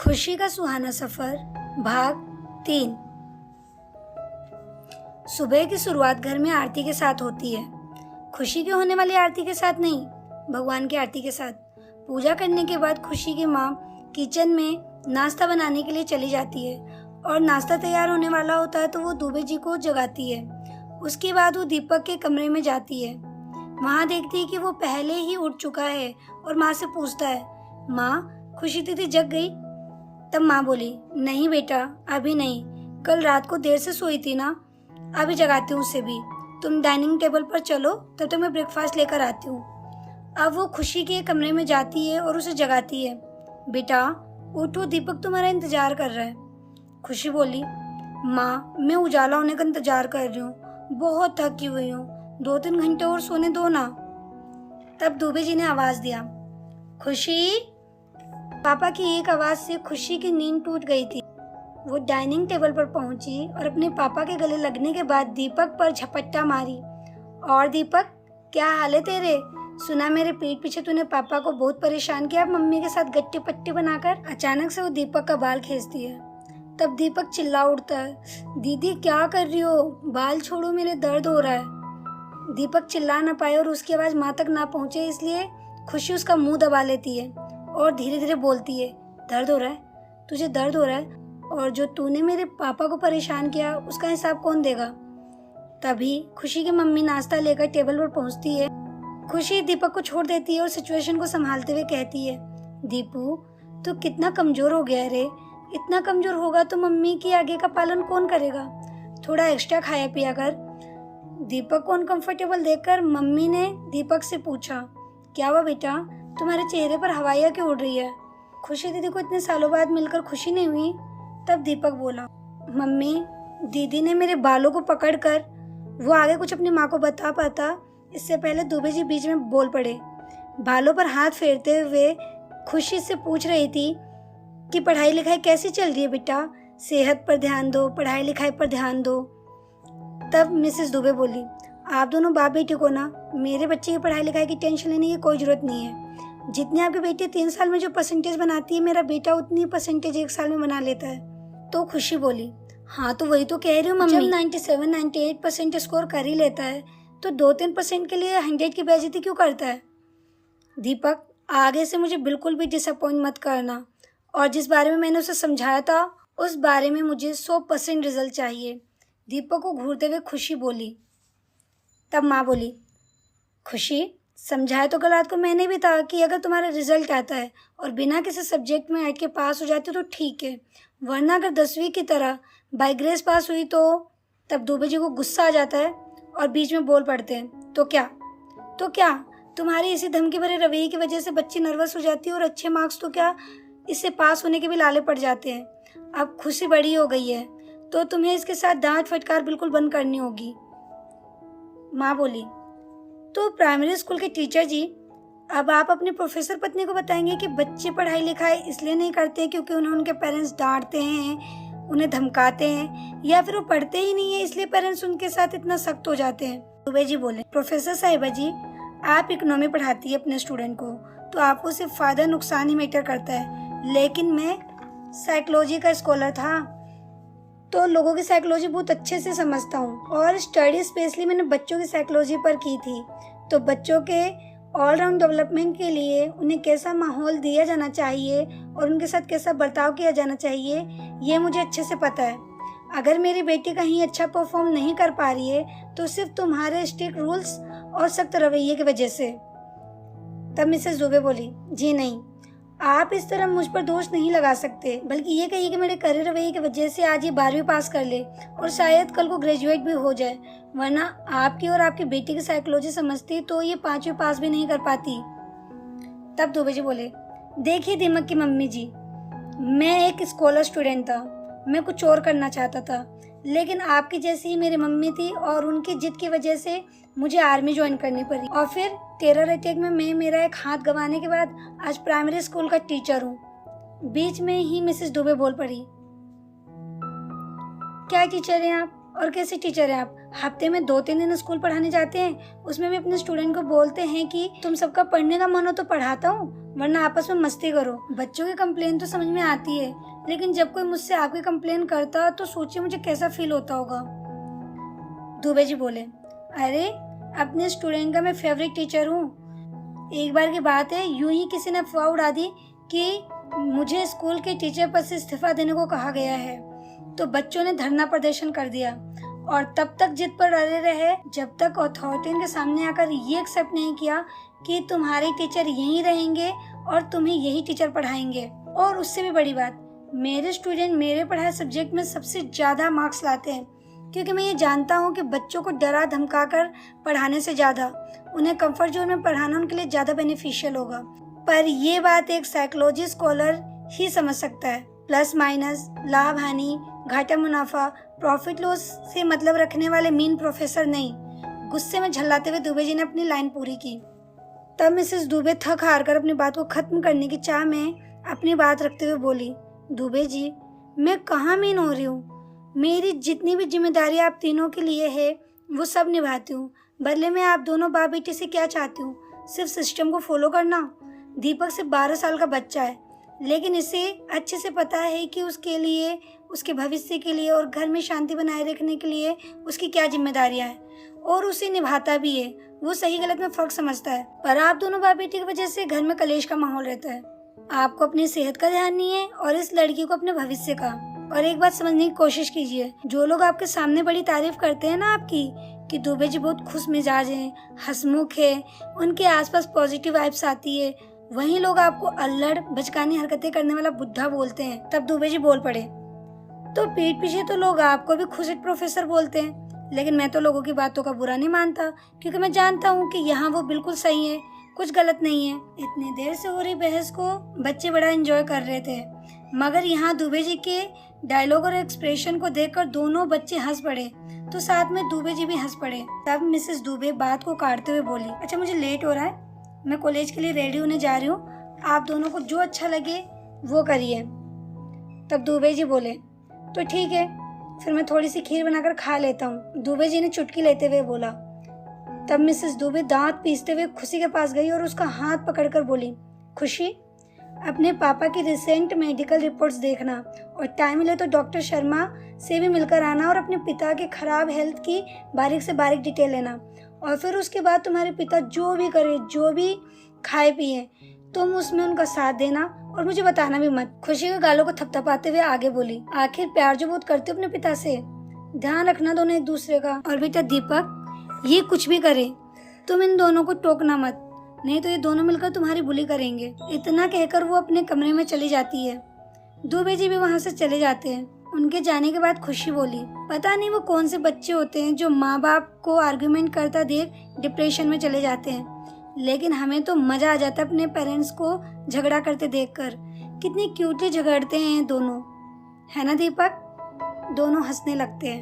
खुशी का सुहाना सफर भाग 3। सुबह की शुरुआत घर में आरती के साथ होती है। खुशी की होने वाली आरती के साथ नहीं, भगवान की आरती के साथ। पूजा करने के बाद खुशी की माँ किचन में नाश्ता बनाने के लिए चली जाती है और नाश्ता तैयार होने वाला होता है तो वो दुबे जी को जगाती है। उसके बाद वो दीपक के कमरे में जाती है। वहाँ देखती है कि वो पहले ही उठ चुका है और माँ से पूछता है, माँ खुशी दीदी जग गई? तब माँ बोली, नहीं बेटा अभी नहीं, कल रात को देर से सोई थी ना, अभी जगाती हूँ उसे भी। तुम डाइनिंग टेबल पर चलो, तब तक मैं ब्रेकफास्ट लेकर आती हूँ। अब वो खुशी के कमरे में जाती है और उसे जगाती है। बेटा उठो, दीपक तुम्हारा इंतजार कर रहा है। खुशी बोली, माँ मैं उजाला होने का इंतजार कर रही हूँ, बहुत थकी हुई हूँ, 2-3 घंटे और सोने दो ना। तब दुबे जी ने आवाज दिया, खुशी। पापा की एक आवाज से खुशी की नींद टूट गई थी। वो डाइनिंग टेबल पर पहुंची और अपने पापा के गले लगने के बाद दीपक पर झपट्टा मारी। और दीपक क्या हाल है तेरे? सुना मेरे पीठ पीछे तूने पापा को बहुत परेशान किया मम्मी के साथ गट्टे पट्टे बनाकर। अचानक से वो दीपक का बाल खींचती है। तब दीपक चिल्ला उठता है, दीदी क्या कर रही हो? बाल छोड़ो, मेरे दर्द हो रहा है। दीपक चिल्ला ना पाए और उसकी आवाज माँ तक ना पहुंचे, इसलिए खुशी उसका मुंह दबा लेती है और धीरे धीरे बोलती है, दर्द हो रहा है? तुझे दर्द हो रहा है? और जो तूने मेरे पापा को परेशान किया उसका हिसाब कौन देगा? तभी खुशी की मम्मी नाश्ता लेकर टेबल पर पहुंचती है। खुशी दीपक को छोड़ देती है और सिचुएशन को संभालते हुए कहती है, दीपू तू कितना कमजोर हो गया रे, इतना कमजोर होगा तो मम्मी की आगे का पालन कौन करेगा? थोड़ा एक्स्ट्रा खाया पिया कर। दीपक को अनकंफर्टेबल देखकर मम्मी ने दीपक से पूछा, क्या हुआ बेटा, तुम्हारे चेहरे पर हवाइयाँ क्यों उड़ रही है? खुशी दीदी को इतने सालों बाद मिलकर खुशी नहीं हुई? तब दीपक बोला, मम्मी दीदी ने मेरे बालों को पकड़कर, वो आगे कुछ अपनी माँ को बता पाता इससे पहले दुबे जी बीच में बोल पड़े। बालों पर हाथ फेरते हुए खुशी से पूछ रही थी कि पढ़ाई लिखाई कैसी चल रही है बेटा? सेहत पर ध्यान दो, पढ़ाई लिखाई पर ध्यान दो। तब मिसेस दुबे बोली, आप दोनों बाप बेटी को ना मेरे बच्चे की पढ़ाई लिखाई की टेंशन लेने की कोई जरूरत नहीं है। जितनी आपकी बेटी 3 साल में जो परसेंटेज बनाती है, मेरा बेटा उतनी परसेंटेज 1 साल में बना लेता है। तो खुशी बोली, हाँ तो वही तो कह रही हूँ मम्मी, जब 97-98% स्कोर कर ही लेता है तो 2-3% के लिए 100 की बेइज्जती क्यों करता है? दीपक आगे से मुझे बिल्कुल भी डिसअपॉइंट मत करना, और जिस बारे में मैंने उसे समझाया था उस बारे में मुझे 100% रिजल्ट चाहिए। दीपक को घूरते हुए खुशी बोली। तब माँ बोली, खुशी समझाया तो कल रात को मैंने भी था कि अगर तुम्हारा रिजल्ट आता है और बिना किसी सब्जेक्ट में 8 के पास हो जाते हो तो ठीक है, वरना अगर 10वीं की तरह बाय ग्रेस पास हुई तो। तब दुबे जी को गुस्सा आ जाता है और बीच में बोल पड़ते हैं, तो क्या तुम्हारी इसी धमकी भरे रवैये की वजह से बच्ची नर्वस हो जाती है और अच्छे मार्क्स तो क्या, इससे पास होने के भी लाले पड़ जाते हैं। अब खुशी बड़ी हो गई है तो तुम्हें इसके साथ डांट फटकार बिल्कुल बंद करनी होगी। माँ बोली, तो प्राइमरी स्कूल के टीचर जी, अब आप अपने प्रोफेसर पत्नी को बताएंगे कि बच्चे पढ़ाई लिखाई इसलिए नहीं करते क्योंकि उन्हें उनके पेरेंट्स डांटते हैं, उन्हें धमकाते हैं, या फिर वो पढ़ते ही नहीं है इसलिए पेरेंट्स उनके साथ इतना सख्त हो जाते हैं? दुबे जी बोले, प्रोफेसर साहिबा जी, आप इकोनॉमी पढ़ाती है अपने स्टूडेंट को तो आपको सिर्फ फायदा नुकसान ही मैटर करता है, लेकिन मैं साइकोलॉजी का स्कॉलर था तो लोगों की साइकोलॉजी बहुत अच्छे से समझता हूँ, और स्टडी स्पेशली मैंने बच्चों की साइकोलॉजी पर की थी। तो बच्चों के ऑलराउंड डेवलपमेंट के लिए उन्हें कैसा माहौल दिया जाना चाहिए और उनके साथ कैसा बर्ताव किया जाना चाहिए, ये मुझे अच्छे से पता है। अगर मेरी बेटी कहीं अच्छा परफॉर्म नहीं कर पा रही है तो सिर्फ तुम्हारे स्ट्रिक्ट रूल्स और सख्त रवैये की वजह से। तब मिसेस दुबे बोली, जी नहीं, आप इस तरह मुझ पर दोष नहीं लगा सकते, बल्कि ये कहिए कि मेरे कड़े रवैये की वजह से आज ये 12वीं पास कर ले और शायद कल को ग्रेजुएट भी हो जाए, वरना आपकी और आपकी बेटी की साइकोलॉजी समझती तो ये 5वीं पास भी नहीं कर पाती। तब दुबे जी बोले, देखिए दीमक की मम्मी जी, मैं एक स्कॉलर स्टूडेंट था, मैं कुछ और करना चाहता था, लेकिन आपकी जैसी ही मेरी मम्मी थी और उनकी जिद की वजह से मुझे आर्मी ज्वाइन करनी पड़ी, और फिर टेरर अटैक में मैं मेरा एक हाथ गंवाने के बाद आज प्राइमरी स्कूल का टीचर हूँ। बीच में ही मिसेस दुबे बोल पड़ी, क्या टीचर हैं आप और कैसे टीचर हैं आप? हफ्ते में 2-3 दिन स्कूल पढ़ाने जाते हैं, उसमें भी अपने स्टूडेंट को बोलते हैं कि तुम सबका पढ़ने का मन हो तो पढ़ाता हूँ, वरना आपस में मस्ती करो। बच्चों की कंप्लेन तो समझ में आती है, लेकिन जब कोई मुझसे आपकी कंप्लेन करता तो सोचिए मुझे कैसा फील होता होगा। दुबे जी बोले, अरे अपने स्टूडेंट का मैं फेवरेट टीचर हूँ। एक बार की बात है, यूं ही किसी ने अफवाह उड़ा दी कि मुझे स्कूल के टीचर पद से इस्तीफा देने को कहा गया है, तो बच्चों ने धरना प्रदर्शन कर दिया और तब तक जिद पर अड़े रहे जब तक अथॉरिटी के सामने आकर ये एक्सेप्ट नहीं किया कि तुम्हारे टीचर यहीं रहेंगे और तुम्हें यही टीचर पढ़ाएंगे। और उससे भी बड़ी बात, मेरे स्टूडेंट मेरे पढ़ाए सब्जेक्ट में सबसे ज्यादा मार्क्स लाते हैं, क्योंकि मैं ये जानता हूँ कि बच्चों को डरा धमका कर पढ़ाने से ज्यादा उन्हें कंफर्ट जोन में पढ़ाना उनके लिए ज्यादा बेनिफिशियल होगा। पर ये बात एक साइकोलॉजी स्कॉलर ही समझ सकता है। प्लस माइनस, लाभ हानि, घाटा मुनाफा, प्रॉफिट लॉस से मतलब रखने वाले मीन प्रोफेसर नहीं। गुस्से में झल्लाते हुए दुबे जी ने अपनी लाइन पूरी की। तब मिसेस दुबे थक हार कर अपनी बात को खत्म करने की चाह में अपनी बात रखते हुए बोली, दुबे जी, मैं कहाँ मीन हो रही हूँ? मेरी जितनी भी जिम्मेदारी आप तीनों के लिए है वो सब निभाती हूँ। बदले में आप दोनों बाप बेटे से क्या चाहती हूँ? सिर्फ सिस्टम को फॉलो करना। दीपक सिर्फ 12 साल का बच्चा है, लेकिन इसे अच्छे से पता है कि उसके लिए, उसके भविष्य के लिए और घर में शांति बनाए रखने के लिए उसकी क्या जिम्मेदारियां हैं, और उसे निभाता भी है। वो सही गलत में फर्क समझता है। पर आप दोनों बाप बेटी की वजह से घर में कलेश का माहौल रहता है। आपको अपनी सेहत का ध्यान नहीं है और इस लड़की को अपने भविष्य का। और एक बात समझने की कोशिश कीजिए, जो लोग आपके सामने बड़ी तारीफ करते हैं ना आपकी कि दुबे जी बहुत खुश मिजाज हैं, हंसमुख है, उनके आसपास पॉजिटिव वाइब्स आती है, वहीं लोग आपको अल्लड़ बचकानी हरकतें करने वाला बुद्धा बोलते हैं। तब दुबे जी बोल पड़े, तो पीठ पीछे तो लोग आपको भी खुशित प्रोफेसर बोलते हैं, लेकिन मैं तो लोगों की बातों का बुरा नहीं मानता, क्योंकि मैं जानता हूँ कि यहाँ वो बिल्कुल सही है, कुछ गलत नहीं है। इतनी देर से हो रही बहस को बच्चे बड़ा एंजॉय कर रहे थे, मगर यहाँ दुबे जी के डायलॉग और एक्सप्रेशन को देखकर दोनों बच्चे हंस पड़े, तो साथ में दुबे जी भी हंस पड़े। तब मिसेस दुबे बात को काटते हुए बोली, अच्छा मुझे लेट हो रहा है, मैं कॉलेज के लिए रेडी होने जा रही हूँ, आप दोनों को जो अच्छा लगे वो करिए। तब दुबे जी बोले, तो ठीक है, फिर मैं थोड़ी सी खीर बनाकर खा लेता हूँ। दुबे जी ने चुटकी लेते हुए बोला। तब मिसेस दुबे दांत पीसते हुए खुशी के पास गई और उसका हाथ पकड़कर बोली, खुशी, अपने पापा की रिसेंट मेडिकल रिपोर्ट्स देखना और टाइम मिले तो डॉक्टर शर्मा से भी मिलकर आना और अपने पिता के खराब हेल्थ की बारीक से बारीक डिटेल लेना। और फिर उसके बाद तुम्हारे पिता जो भी करे, जो भी खाए पिए, तुम उसमें उनका साथ देना और मुझे बताना भी मत। खुशी के गालों को थपथपाते हुए आगे बोली, आखिर प्यार जो बहुत करते हो अपने पिता से, ध्यान रखना दोनों एक दूसरे का। और बेटा दीपक, ये कुछ भी करे तुम इन दोनों को टोकना मत, नहीं तो ये दोनों मिलकर तुम्हारी बुली करेंगे। इतना कहकर वो अपने कमरे में चली जाती है। दुबे जी भी वहाँ से चले जाते हैं। उनके जाने के बाद खुशी बोली, पता नहीं वो कौन से बच्चे होते हैं जो माँ बाप को आर्गुमेंट करता देख डिप्रेशन में चले जाते हैं, लेकिन हमें तो मजा आ जाता है अपने पेरेंट्स को झगड़ा करते देखकर। कितनी क्यूटली झगड़ते हैं दोनों, है ना दीपक? दोनों हंसने लगते हैं।